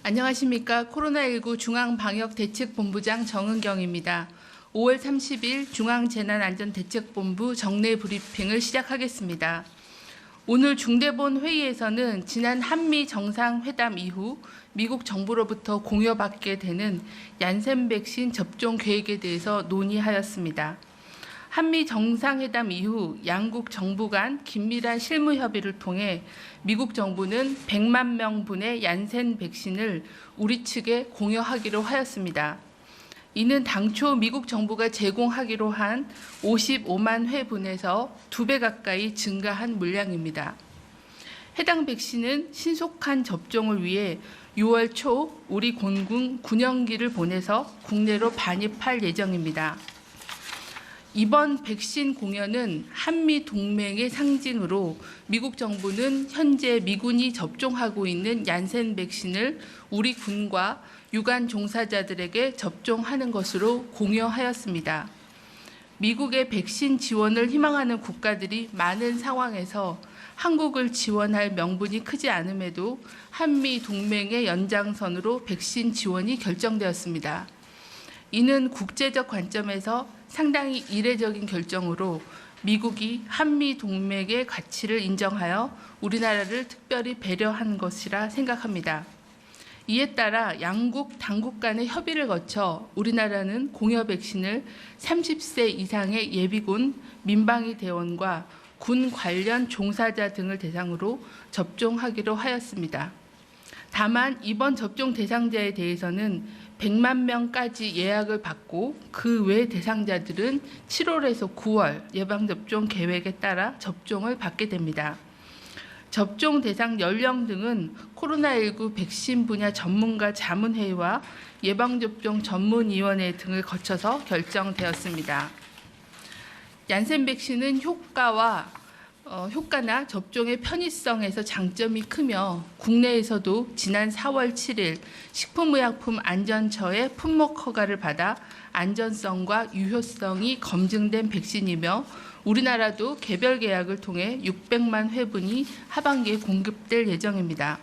안녕하십니까. 코로나19 중앙방역대책본부장 정은경입니다. 5월 30일 중앙재난안전대책본부 정례 브리핑을 시작하겠습니다. 오늘 중대본 회의에서는 지난 한미 정상회담 이후 미국 정부로부터 공여받게 되는 얀센 백신 접종 계획에 대해서 논의하였습니다. 한미 정상회담 이후 양국 정부 간 긴밀한 실무 협의를 통해 미국 정부는 100만 명분의 얀센 백신을 우리 측에 공여하기로 하였습니다. 이는 당초 미국 정부가 제공하기로 한 55만 회분에서 2배 가까이 증가한 물량입니다. 해당 백신은 신속한 접종을 위해 6월 초 우리 공군 군용기를 보내서 국내로 반입할 예정입니다. 이번 백신 공여는 한미 동맹의 상징으로 미국 정부는 현재 미군이 접종하고 있는 얀센 백신을 우리 군과 유관 종사자들에게 접종하는 것으로 공여하였습니다. 미국의 백신 지원을 희망하는 국가들이 많은 상황에서 한국을 지원할 명분이 크지 않음에도 한미 동맹의 연장선으로 백신 지원이 결정되었습니다. 이는 국제적 관점에서 상당히 이례적인 결정으로 미국이 한미 동맹의 가치를 인정하여 우리나라를 특별히 배려한 것이라 생각합니다. 이에 따라 양국 당국 간의 협의를 거쳐 우리나라는 공여 백신을 30세 이상의 예비군, 민방위 대원과 군 관련 종사자 등을 대상으로 접종하기로 하였습니다. 다만 이번 접종 대상자에 대해서는 100만 명까지 예약을 받고 그 외 대상자들은 7월에서 9월 예방접종 계획에 따라 접종을 받게 됩니다. 접종 대상 연령 등은 코로나19 백신 분야 전문가 자문회의와 예방접종 전문위원회 등을 거쳐서 결정되었습니다. 얀센 백신은 효과나 접종의 편의성에서 장점이 크며 국내에서도 지난 4월 7일 식품의약품안전처의 품목 허가를 받아 안전성과 유효성이 검증된 백신이며 우리나라도 개별 계약을 통해 600만 회분이 하반기에 공급될 예정입니다.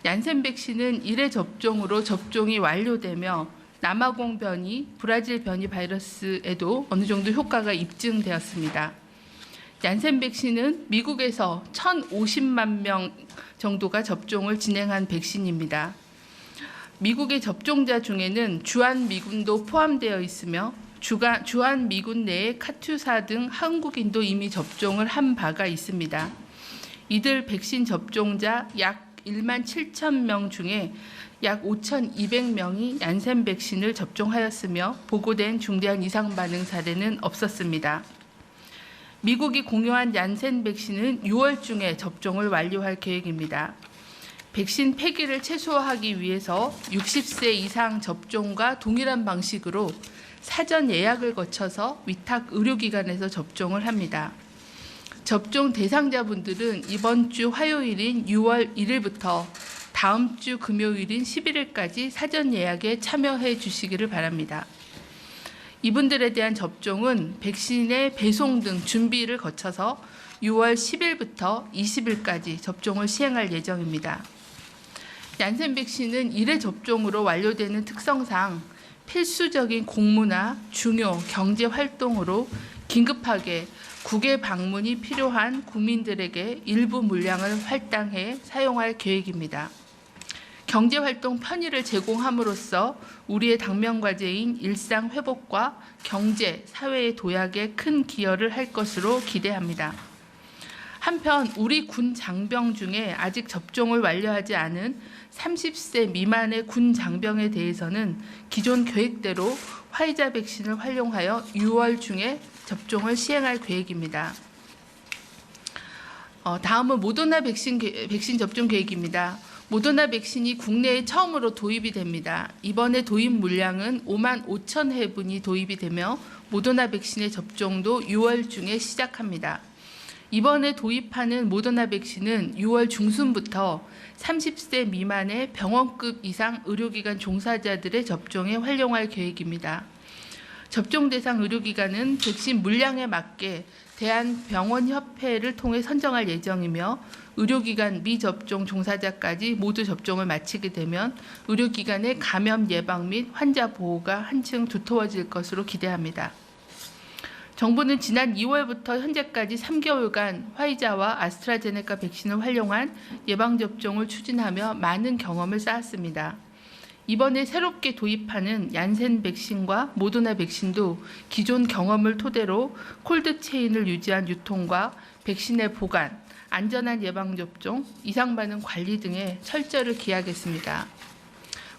얀센 백신은 1회 접종으로 접종이 완료되며 남아공 변이, 브라질 변이 바이러스에도 어느 정도 효과가 입증되었습니다. 얀센 백신은 미국에서 1,050만 명 정도가 접종을 진행한 백신입니다. 미국의 접종자 중에는 주한미군도 포함되어 있으며 주한미군 내에 카투사 등 한국인도 이미 접종을 한 바가 있습니다. 이들 백신 접종자 약 1만 7천 명 중에 약 5,200명이 얀센 백신을 접종하였으며 보고된 중대한 이상 반응 사례는 없었습니다. 미국이 공여한 얀센 백신은 6월 중에 접종을 완료할 계획입니다. 백신 폐기를 최소화하기 위해서 60세 이상 접종과 동일한 방식으로 사전 예약을 거쳐서 위탁 의료기관에서 접종을 합니다. 접종 대상자분들은 이번 주 화요일인 6월 1일부터 다음 주 금요일인 11일까지 사전 예약에 참여해 주시기를 바랍니다. 이분들에 대한 접종은 백신의 배송 등 준비를 거쳐서 6월 10일부터 20일까지 접종을 시행할 예정입니다. 얀센 백신은 1회 접종으로 완료되는 특성상 필수적인 공무나 중요 경제 활동으로 긴급하게 국외 방문이 필요한 국민들에게 일부 물량을 할당해 사용할 계획입니다. 경제활동 편의를 제공함으로써 우리의 당면과제인 일상 회복과 경제, 사회의 도약에 큰 기여를 할 것으로 기대합니다. 한편 우리 군 장병 중에 아직 접종을 완료하지 않은 30세 미만의 군 장병에 대해서는 기존 계획대로 화이자 백신을 활용하여 6월 중에 접종을 시행할 계획입니다. 다음은 모더나 백신 접종 계획입니다. 모더나 백신이 국내에 처음으로 도입이 됩니다. 이번에 도입 물량은 5만 5천 회분이 도입이 되며 모더나 백신의 접종도 6월 중에 시작합니다. 이번에 도입하는 모더나 백신은 6월 중순부터 30세 미만의 병원급 이상 의료기관 종사자들의 접종에 활용할 계획입니다. 접종 대상 의료기관은 백신 물량에 맞게 대한병원협회를 통해 선정할 예정이며 의료기관 미접종 종사자까지 모두 접종을 마치게 되면 의료기관의 감염 예방 및 환자 보호가 한층 두터워질 것으로 기대합니다. 정부는 지난 2월부터 현재까지 3개월간 화이자와 아스트라제네카 백신을 활용한 예방접종을 추진하며 많은 경험을 쌓았습니다. 이번에 새롭게 도입하는 얀센 백신과 모더나 백신도 기존 경험을 토대로 콜드체인을 유지한 유통과 백신의 보관, 안전한 예방접종, 이상반응 관리 등에 철저를 기하겠습니다.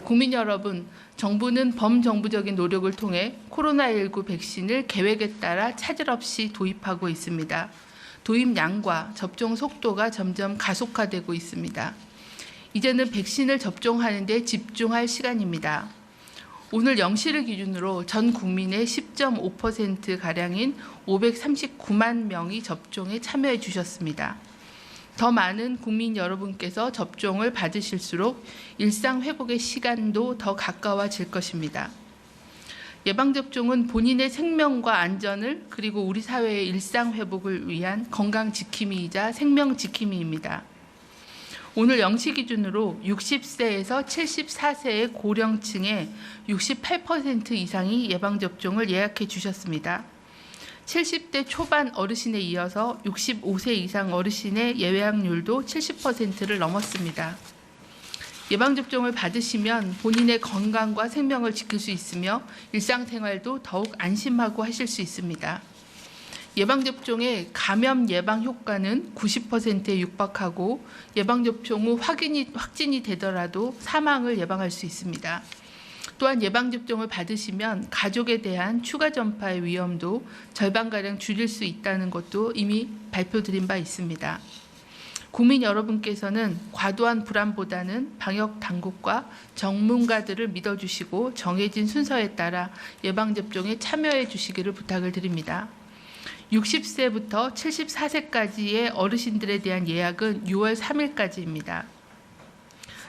국민 여러분, 정부는 범정부적인 노력을 통해 코로나19 백신을 계획에 따라 차질 없이 도입하고 있습니다. 도입량과 접종 속도가 점점 가속화되고 있습니다. 이제는 백신을 접종하는 데 집중할 시간입니다. 오늘 0시를 기준으로 전 국민의 10.5%가량인 539만 명이 접종에 참여해 주셨습니다. 더 많은 국민 여러분께서 접종을 받으실수록 일상 회복의 시간도 더 가까워질 것입니다. 예방접종은 본인의 생명과 안전을 그리고 우리 사회의 일상 회복을 위한 건강 지킴이이자 생명 지킴이입니다. 오늘 0시 기준으로 60세에서 74세의 고령층의 68% 이상이 예방접종을 예약해 주셨습니다. 70대 초반 어르신에 이어서 65세 이상 어르신의 예약률도 70%를 넘었습니다. 예방접종을 받으시면 본인의 건강과 생명을 지킬 수 있으며 일상생활도 더욱 안심하고 하실 수 있습니다. 예방접종의 감염 예방 효과는 90%에 육박하고 예방접종 후 확진이 되더라도 사망을 예방할 수 있습니다. 또한 예방접종을 받으시면 가족에 대한 추가 전파의 위험도 절반가량 줄일 수 있다는 것도 이미 발표드린 바 있습니다. 국민 여러분께서는 과도한 불안보다는 방역 당국과 전문가들을 믿어주시고 정해진 순서에 따라 예방접종에 참여해 주시기를 부탁을 드립니다. 60세부터 74세까지의 어르신들에 대한 예약은 6월 3일까지입니다.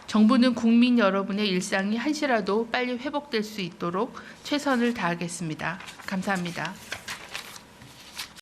정부는 국민 여러분의 일상이 한시라도 빨리 회복될 수 있도록 최선을 다하겠습니다. 감사합니다.